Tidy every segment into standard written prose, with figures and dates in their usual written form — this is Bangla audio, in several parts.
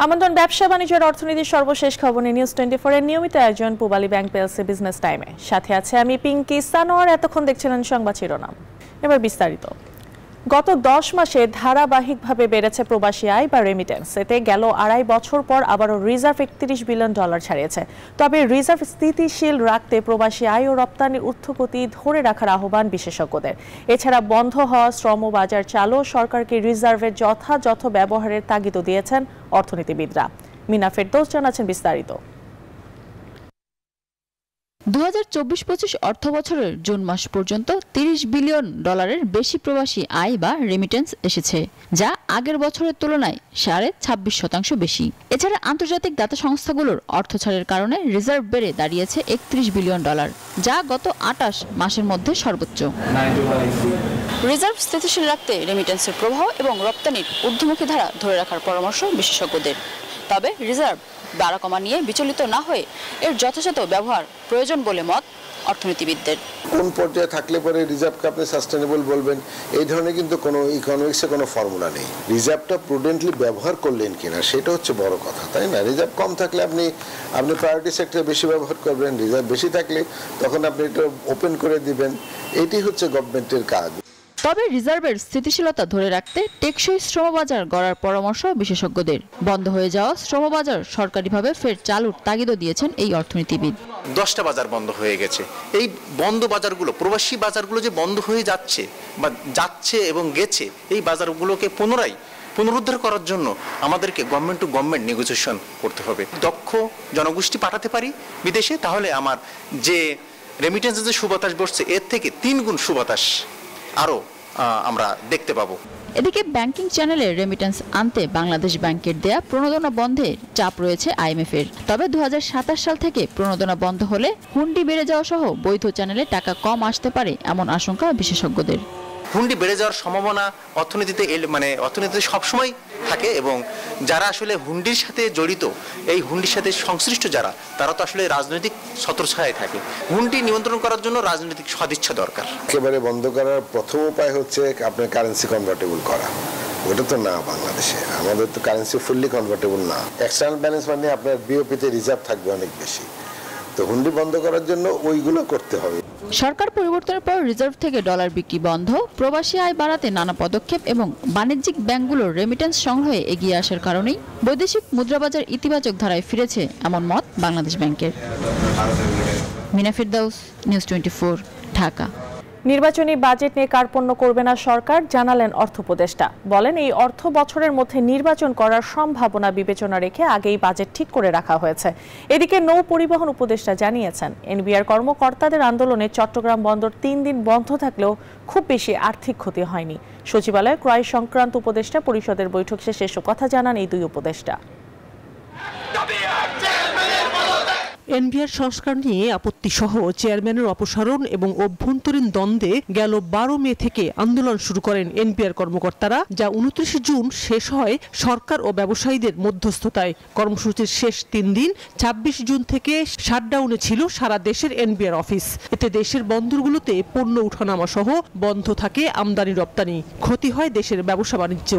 আমন্ত্রণ ব্যবসা বাণিজ্যের অর্থনীতির সর্বশেষ খবর নিয়ে নিউজ 24 এর নিয়মিত আয়োজন পূবালী ব্যাংক পিএলসি বিজনেস টাইমে। সাথে আছে আমি পিঙ্কি সানোয়ার। এতক্ষণ দেখছিলেন সংবাদ শিরোনাম, এবার বিস্তারিত। গত 10 মাসে ধারাবাহিকভাবে বেড়েছে প্রবাসী আয় বা রেমিটেন্স। এতে গেল 2.5 বছর পর আবারও রিজার্ভ $31 বিলিয়ন ছাড়িয়েছে। তবে রিজার্ভ স্থিতিশীল রাখতে প্রবাসী আয় ও রপ্তানির ঊর্ধ্বগতি ধরে রাখার আহ্বান বিশেষজ্ঞদের। এছাড়া বন্ধ হওয়া শ্রম বাজার চালু সরকারকে রিজার্ভের যথাযথ ব্যবহারের তাগিদও দিয়েছেন অর্থনীতিবিদরা। মিনা ফেরদৌস জানাচ্ছেন বিস্তারিত। 2024-25 অর্থ বছরের জুন মাস পর্যন্ত $30 বিলিয়ন বেশি প্রবাসী আয় বা রেমিটেন্স এসেছে, যা আগের বছরের তুলনায় 26.5% বেশি। এছাড়া আন্তর্জাতিক দাতা সংস্থাগুলোর অর্থ ছাড়ের কারণে রিজার্ভ বেড়ে দাঁড়িয়েছে $31 বিলিয়ন, যা গত 28 মাসের মধ্যে সর্বোচ্চ। রিজার্ভ স্থিতিশীল রাখতে রেমিটেন্সের প্রবাহ এবং রপ্তানির ঊর্ধ্বমুখী ধারা ধরে রাখার পরামর্শ বিশেষজ্ঞদের। তবে রিজার্ভ বাড়া কমা নিয়ে বিচলিত না হয়ে এর যথাযথ ব্যবহার প্রয়োজন বলে মত অর্থনীতিবিদদের। কোন পর্যায়ে থাকলে পরে রিজার্ভকে আপনি সাস্টেনেবল বলবেন, এই ধরনের কিন্তু কোনো ইকোনমিক্সে কোনো ফর্মুলা নেই। রিজার্ভটা প্রুডেন্টলি ব্যবহার করলেন কিনা সেটা হচ্ছে বড় কথা, তাই না? রিজার্ভ কম থাকলে আপনি প্রায়োরিটি সেক্টরে বেশি ব্যবহার করবেন, রিজার্ভ বেশি থাকলে তখন আপনি এটা ওপেন করে দিবেন। এটি হচ্ছে গভর্নমেন্টের কাজ। তবে রিজার্ভের স্থিতিশীলতা ধরে রাখতে টেকসই শ্রমবাজার গড়ার পরামর্শ বিশেষজ্ঞদের। বন্ধ হয়ে যাওয়া শ্রমবাজার সরকারিভাবে ফের চালুর তাগিদও দিয়েছেন এই অর্থনীতিবিদ। 10টা বাজার বন্ধ হয়ে গেছে। এই বন্ধ বাজারগুলো, প্রবাসী বাজারগুলো যে বন্ধ হয়ে যাচ্ছে বা যাচ্ছে এবং গেছে, এই বাজারগুলোকে পুনরুদ্ধার করার জন্য আমাদেরকে গভর্নমেন্ট টু গভর্নমেন্ট নেগোসিয়েশন করতে হবে। দক্ষ জনগোষ্ঠী পাঠাতে পারি বিদেশে, তাহলে আমার যে রেমিটেন্সের যে সুবাতাস বসছে এর থেকে 3 গুণ সুবাতাস আরো আমরা দেখতে পাবো। এদিকে ব্যাংকিং চ্যানেলে রেমিটেন্স আনতে বাংলাদেশ ব্যাংকের দেয়া প্রণোদনা বন্ধের চাপ রয়েছে IMF এর। তবে 2027 সাল থেকে প্রণোদনা বন্ধ হলে হুন্ডি বেড়ে যাওয়া সহ বৈধ চ্যানেলে টাকা কম আসতে পারে এমন আশঙ্কা বিশেষজ্ঞদের। হুন্ডি বেড়ে যাওয়ার সম্ভাবনা অর্থনীতিতে সবসময় থাকে, এবং যারা আসলে হুন্ডির সাথে জড়িত, এই হুন্ডির সাথে সংশ্লিষ্ট যারা, তারা তো আসলে রাজনৈতিক ছত্রছায়ায় থাকে। হুন্ডি নিয়ন্ত্রণ করার জন্য রাজনৈতিক সদিচ্ছা দরকার। একেবারে বন্ধ করার প্রথম উপায় হচ্ছে আপনার কারেন্সি কনভার্টেবল করা। ওটা তো না, বাংলাদেশে আমাদের তো কারেন্সি ফুললি কনভার্টেবল না। এক্সটার্নাল ব্যালেন্স মানে আপনার বিওপিতে রিজার্ভ থাকবে অনেক বেশি, তো হুন্ডি বন্ধ করার জন্য ওইগুলো করতে হবে। সরকার পরিবর্তনের পর রিজার্ভ থেকে ডলার বিক্রি বন্ধ, প্রবাসী আয় বাড়াতে নানা পদক্ষেপ এবং বাণিজ্যিক ব্যাংকগুলোর রেমিটেন্স সংগ্রহে এগিয়ে আসার কারণেই বৈদেশিক মুদ্রাবাজার ইতিবাচক ধারায় ফিরেছে এমন মত বাংলাদেশ ব্যাংকের। মিনা ফেরদৌস, নিউজ 24, ঢাকা। নির্বাচনী বাজেট নিয়ে কার্পণ্য করবে না সরকার, জানালেন অর্থ উপদেষ্টা। বলেন, এই অর্থ বছরের মধ্যে নির্বাচন করার সম্ভাবনা বিবেচনা রেখে আগেই বাজেট ঠিক করে রাখা হয়েছে। এদিকে নৌ পরিবহন উপদেষ্টা জানিয়েছেন, এনবিআর কর্মকর্তাদের আন্দোলনে চট্টগ্রাম বন্দর 3 দিন বন্ধ থাকলেও খুব বেশি আর্থিক ক্ষতি হয়নি। সচিবালয়ে ক্রয় সংক্রান্ত উপদেষ্টা পরিষদের বৈঠক শেষে এসব কথা জানান এই দুই উপদেষ্টা। এনবিআর সংস্কার নিয়ে আপত্তি সহ চেয়ারম্যানের অপসারণ এবং অভ্যন্তরীণ দ্বন্দ্বে গেল 12 মে থেকে আন্দোলন শুরু করেন এনবিআর কর্মকর্তারা, যা 29 জুন শেষ হয় সরকার ও ব্যবসায়ীদের মধ্যস্থতায়। কর্মসূচির শেষ 3 দিন 26 জুন থেকে শাটডাউনে ছিল সারা দেশের এনবিআর অফিস। এতে দেশের বন্দরগুলোতে পণ্য উঠানামা সহ বন্ধ থাকে আমদানি রপ্তানি, ক্ষতি হয় দেশের ব্যবসা বাণিজ্য।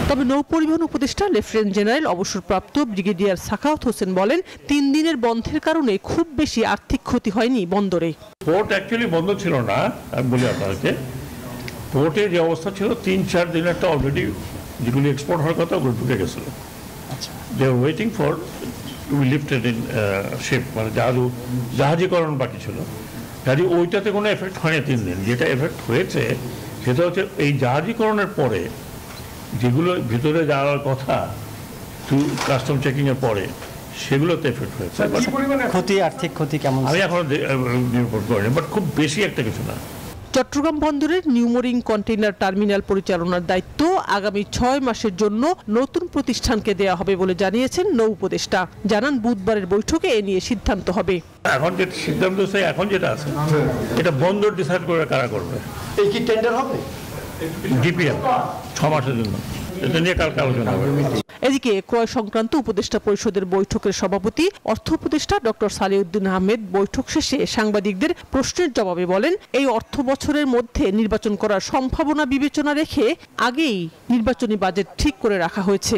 তবে নৌ পরিবহন উপদেষ্টা লেফটেন্যান্ট জেনারেল অবসরপ্রাপ্ত ব্রিগেডিয়ার সাখাওয়াত হোসেন বলেন, 3 দিনের বন্ধের কারণে খুব বেশি আর্থিক ক্ষতি হয়নি বন্দরে। পোর্ট অ্যাকচুয়ালি বন্ধ ছিল না, আমি বলি আপনাকে, পোর্টে যে অবস্থা ছিল 3-4 দিন একটা অলরেডি যেগুলি এক্সপোর্ট হওয়ার কথা ওগুলো ঢুকে গেছিল। They are waiting for to be lifted in ship, মানে জাহাজীকরণ বাকি ছিল। কাজে ওইটাতে কোনো এফেক্ট হয়নি 3 দিন। যেটা এফেক্ট হয়েছে সেটা হচ্ছে এই জাহাজীকরণের পরে যেগুলো ভিতরে যাওয়ার কথা কাস্টম চেকিং এর পরে সেগুলোতে এফেক্ট হয়েছে। ক্ষতি, আর্থিক ক্ষতি কেমন আমি এখনো রিপোর্ট করিনি, বাট খুব বেশি একটা কিছু না। চট্টগ্রাম বন্দরের নিউমোরিং কন্টেইনার টার্মিনাল পরিচালনার দায়িত্ব আগামী 6 মাসের জন্য নতুন প্রতিষ্ঠানকে দেয়া হবে বলে জানিয়েছেন নৌ উপদেষ্টা। জানান, বুধবারের বৈঠকে এ নিয়ে সিদ্ধান্ত হবে। এখন যে সিদ্ধান্ত এখন যেটা আছে এটা বন্দর ডিসাইড করে কারা করবে। এই কি টেন্ডার হবে? ডিপিএল 6 মাসের জন্য। এটা নিয়ে কালকে আলোচনা হবে। এদিকে ক্রয় সংক্রান্ত উপদেষ্টা পরিষদের বৈঠকের সভাপতি অর্থ উপদেষ্টা ডক্টর সালিউদ্দিন আহমেদ বৈঠক শেষে সাংবাদিকদের প্রশ্নের জবাবে বলেন, এই অর্থ বছরের মধ্যে নির্বাচন করার সম্ভাবনা বিবেচনা রেখে আগেই নির্বাচনী বাজেট ঠিক করে রাখা হয়েছে।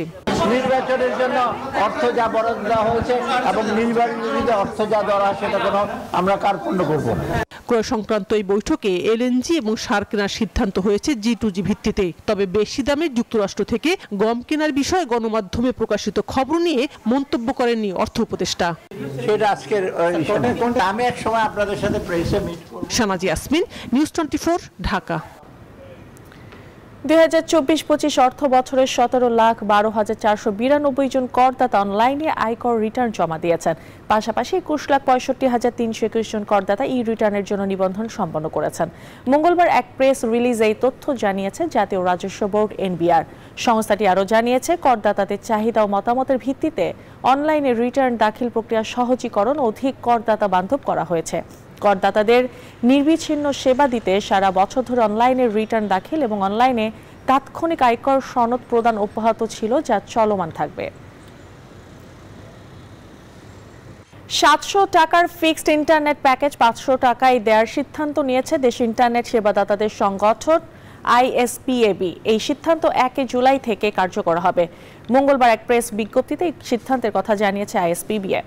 নির্বাচনের জন্য অর্থ যা বরাদ্দ দেওয়া হয়েছে এবং নির্বাচনে অর্থ যা দেওয়া সেটা কোনো আমরা কার্পণ্য করব না। ক্রয় সংক্রান্ত এই বৈঠকে এলএনজি এবং সার কেনার সিদ্ধান্ত হয়েছে G2G ভিত্তিতে। তবে বেশি দামে যুক্তরাষ্ট্র থেকে গম কেনার বিষয়ে গণমাধ্যমে প্রকাশিত খবর নিয়ে মন্তব্য করেননি অর্থ উপদেষ্টা। সেটা আজকের আমি এক সময় আপনাদের সাথে প্রেসে মিট করব। শানাজি ইয়াসমিন, নিউজ 24, ঢাকা। 2024-25 অর্থ বছরের 17,12,492 জন করদাতা অনলাইনে আয়কর রিটার্ন জমা দিয়েছেন। পাশাপাশি 21,65,321 জন করদাতা ই রিটার্নের জন্য নিবন্ধন সম্পন্ন করেছেন। মঙ্গলবার এক প্রেস রিলিজে এই তথ্য জানিয়েছে জাতীয় রাজস্ব বোর্ড NBR। সংস্থাটি আরও জানিয়েছে, করদাতাদের চাহিদা ও মতামতের ভিত্তিতে অনলাইনে রিটার্ন দাখিল প্রক্রিয়া সহজীকরণ অধিক করদাতা বান্ধব করা হয়েছে। করদাতাদের নির্বিচ্ছিন্ন সেবা দিতে সারা বছর ধরে অনলাইনে রিটার্ন দাখিল এবং অনলাইনে তাৎক্ষণিক আয়কর সনদ প্রদান অব্যাহত ছিল, যা চলমান থাকবে। 700 টাকার ফিক্সড ইন্টারনেট প্যাকেজ 500 টাকায় দেওয়ার সিদ্ধান্ত নিয়েছে দেশ ইন্টারনেট সেবাদাতাদের সংগঠন ISPAB। এই সিদ্ধান্ত 1 জুলাই থেকে কার্যকর হবে। মঙ্গলবার এক প্রেস বিজ্ঞপ্তিতে এই সিদ্ধান্তের কথা জানিয়েছে ISPBA।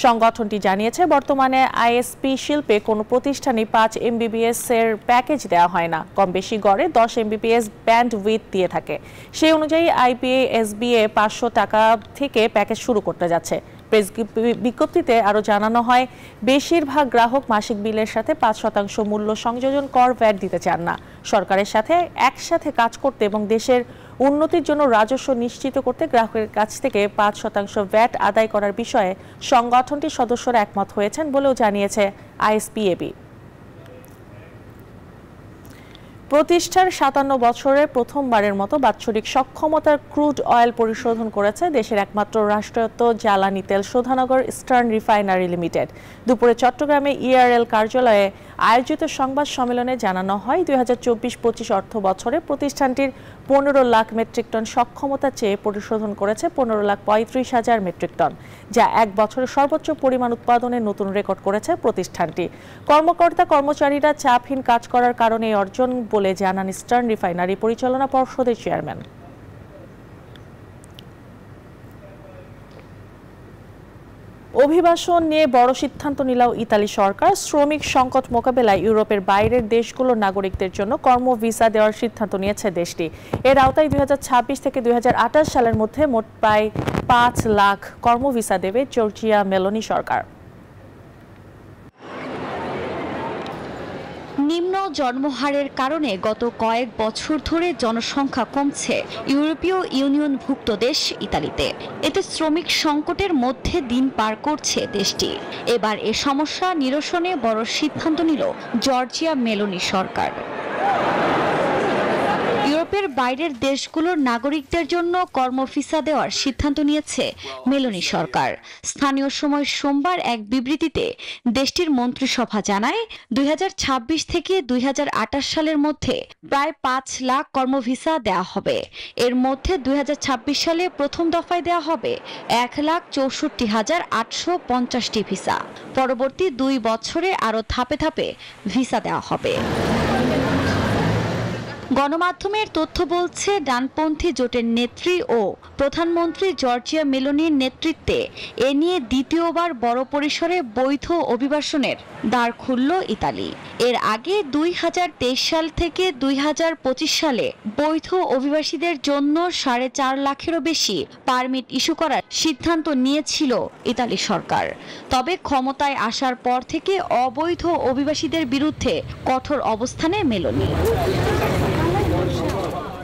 সংগঠনটি জানিয়েছে, বর্তমানে ISP শিল্পে কোনো প্রতিষ্ঠানে 5 MBPS এর প্যাকেজ দেওয়া হয় না, কম বেশি গড়ে 10 MBPS ব্যান্ড উইথ দিয়ে থাকে। সেই অনুযায়ী IPASBA 500 টাকা থেকে প্যাকেজ শুরু করতে যাচ্ছে। প্রেস বিজ্ঞপ্তিতে আরও জানানো হয়, বেশিরভাগ গ্রাহক মাসিক বিলের সাথে 5% মূল্য সংযোজন কর ভ্যাট দিতে চান না। সরকারের সাথে একসাথে কাজ করতে এবং দেশের উন্নতির জন্য রাজস্ব নিশ্চিত করতে গ্রাহকের কাছ থেকে 5% ভ্যাট আদায় করার বিষয়ে সংগঠনটির সদস্যরা একমত হয়েছেন বলেও জানিয়েছে ISPAB। প্রতিষ্ঠার 57 বছরে প্রথমবারের মতো বাৎসরিক সক্ষমতার ক্রুড অয়েল পরিশোধন করেছে দেশের একমাত্র রাষ্ট্রায়ত্ত জ্বালানি তেল শোধনাগার ইস্টার্ন রিফাইনারি লিমিটেড। দুপুরে চট্টগ্রামে ERL কার্যালয়ে আয়োজিত সংবাদ সম্মেলনে জানানো হয়, 2024-25 অর্থ বছরে প্রতিষ্ঠানটির 15 লাখ মেট্রিক টন সক্ষমতা চেয়ে পরিশোধন করেছে 15,35,000 মেট্রিক টন, যা এক বছরে সর্বোচ্চ পরিমাণ উৎপাদনের নতুন রেকর্ড করেছে প্রতিষ্ঠানটি। কর্মকর্তা কর্মচারীরা চাপহীন কাজ করার কারণে এই অর্জন বলে জানান ইস্টার্ন রিফাইনারি পরিচালনা পর্ষদের চেয়ারম্যান। অভিবাসন নিয়ে বড় সিদ্ধান্ত নিল ইতালি সরকার। শ্রমিক সংকট মোকাবেলায় ইউরোপের বাইরের দেশগুলোর নাগরিকদের জন্য কর্ম ভিসা দেওয়ার সিদ্ধান্ত নিয়েছে দেশটি। এর আওতায় 2026 থেকে 2028 সালের মধ্যে মোট প্রায় 5 লাখ কর্ম ভিসা দেবে জর্জিয়া মেলোনি সরকার। নিম্ন জন্মহারের কারণে গত কয়েক বছর ধরে জনসংখ্যা কমছে ইউরোপীয় ইউনিয়নভুক্ত দেশ ইতালিতে। এতে শ্রমিক সংকটের মধ্যে দিন পার করছে দেশটি। এবার এ সমস্যা নিরসনে বড় সিদ্ধান্ত নিল জর্জিয়া মেলোনি সরকার। ইউরোপের বাইরের দেশগুলোর নাগরিকদের জন্য কর্ম ভিসা দেওয়ার সিদ্ধান্ত নিয়েছে মেলোনি সরকার। স্থানীয় সময় সোমবার এক বিবৃতিতে দেশটির মন্ত্রিসভা জানায়, 2026 থেকে 2028 সালের মধ্যে প্রায় 5 লাখ কর্ম ভিসা দেওয়া হবে। এর মধ্যে 2026 সালে প্রথম দফায় দেওয়া হবে 1,64,850টি ভিসা। পরবর্তী 2 বছরে আরও ধাপে ধাপে ভিসা দেওয়া হবে। গণমাধ্যমের তথ্য বলছে, ডানপন্থী জোটের নেত্রী ও প্রধানমন্ত্রী জর্জিয়া মেলোনির নেতৃত্বে এ নিয়ে দ্বিতীয়বার বড় পরিসরে বৈধ অভিবাসনের দ্বার খুলল ইতালি। এর আগে 2023 সাল থেকে 2025 সালে বৈধ অভিবাসীদের জন্য 4.5 লাখেরও বেশি পারমিট ইস্যু করার সিদ্ধান্ত নিয়েছিল ইতালি সরকার। তবে ক্ষমতায় আসার পর থেকে অবৈধ অভিবাসীদের বিরুদ্ধে কঠোর অবস্থানে মেলোনি।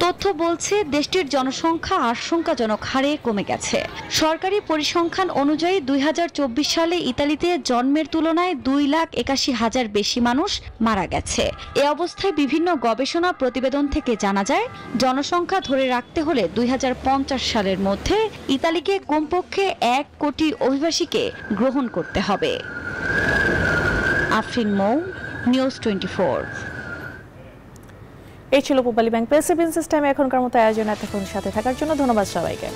তথ্য বলছে, দেশটির জনসংখ্যা আশঙ্কাজনক হারে কমে গেছে। সরকারি পরিসংখ্যান অনুযায়ী 2024 সালে ইতালিতে জন্মের তুলনায় 2,81,000 বেশি মানুষ মারা গেছে। এ অবস্থায় বিভিন্ন গবেষণা প্রতিবেদন থেকে জানা যায়, জনসংখ্যা ধরে রাখতে হলে 2050 সালের মধ্যে ইতালিকে কমপক্ষে 1 কোটি অভিবাসীকে গ্রহণ করতে হবে। আফরিন মৌ, নিউজ 24। এই ছিল পূবালী ব্যাংক প্রেস বিজনেস টাইমে এখনকার মতো আয়োজন। এতক্ষণ সাথে থাকার জন্য ধন্যবাদ সবাইকে।